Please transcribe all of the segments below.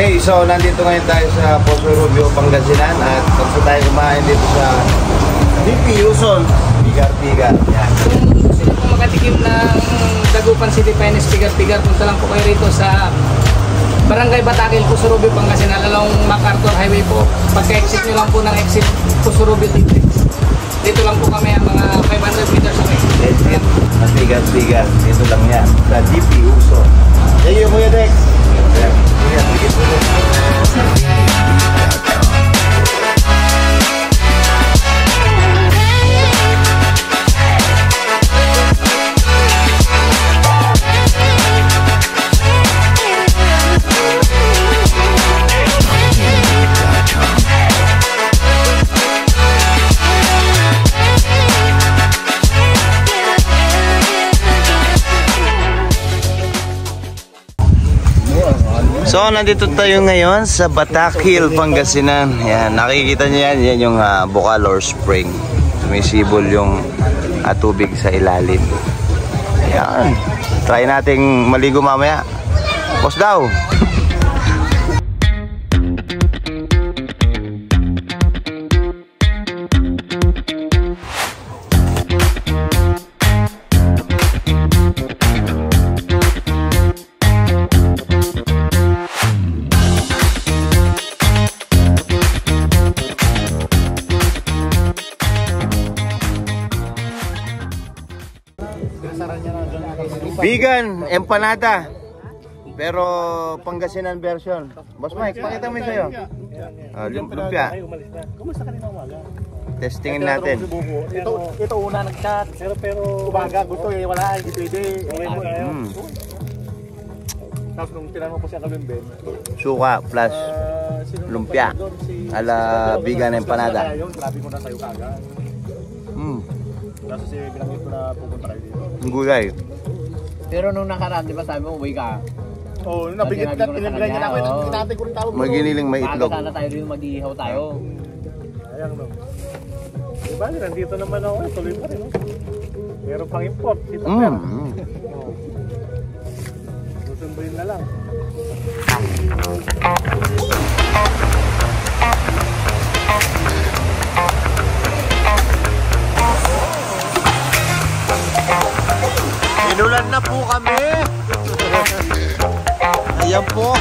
Okay, so nandito ngayon tayo sa Poso Rubio, Pangasinan at tapos tayo kumain dito sa DP Luzon, Pigar-Pigar. Yan. Kung gusto nyo pong makatikim ng Dagupan City Finest Pigar-Pigar, punta lang po kayo rito sa Barangay Batakil, Poso Rubio, Pangasinan, along MacArthur Highway po. Pagka-exit nyo lang po ng exit Poso Rubio dito lang po kami ang mga 500 meters away. Exit na Pigar-Pigar. Dito lang yan sa DP Luzon. Thank you, Kuya Dex. So, nandito tayo ngayon sa Batakil, Pangasinan. Yan, nakikita niyo yan. Yan yung Bocalor Spring. Sumisibol yung tubig sa ilalim. Yan. Try nating maligo mamaya. Boss daw. Vegan empanada, pero Pangasinan version. Boss Mike, pakita mo sa'yo. Lumpia. Testingin natin. Ito una nag-chat. Pero umaga gusto eh, wala, hindi pwede. Tapos nung tinanong po siya kami Ben. Suka plus lumpia. Ala vegan empanada. Sabi ko na sa'yo kagad. Kasi binanggit ko na pupunta kayo dito. Gulay. Pero nung nakaraan, di ba sabi mo, uwi ka? Oo, nabigit na, pinagay niya na ako. Hinatay ko rin tawag. Maginiling may itlog. Baka sana tayo rin mag-iihaw tayo. Ayang no. Diba, nandito naman ako, tuloy pa rin. Meron pang import, kita pera. Susunduin na lang. Inulan na po kami. Ayan po.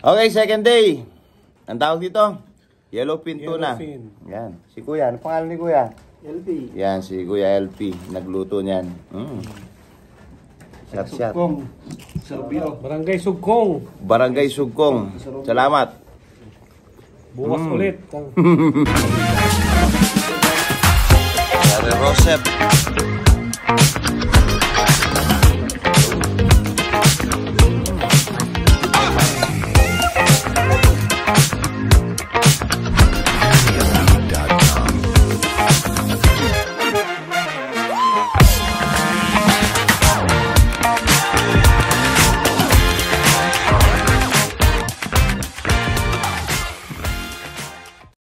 Okay, second day. Ang tawag dito? Yellowfin tuna. Yan. Si Kuya. Ano pangalan ni Kuya? LP. Yan, si Kuya LP. Nagluto niyan. Shot. Barangay Sugkong. Barangay Sugkong. Salamat. Bukas ulit. Rosep.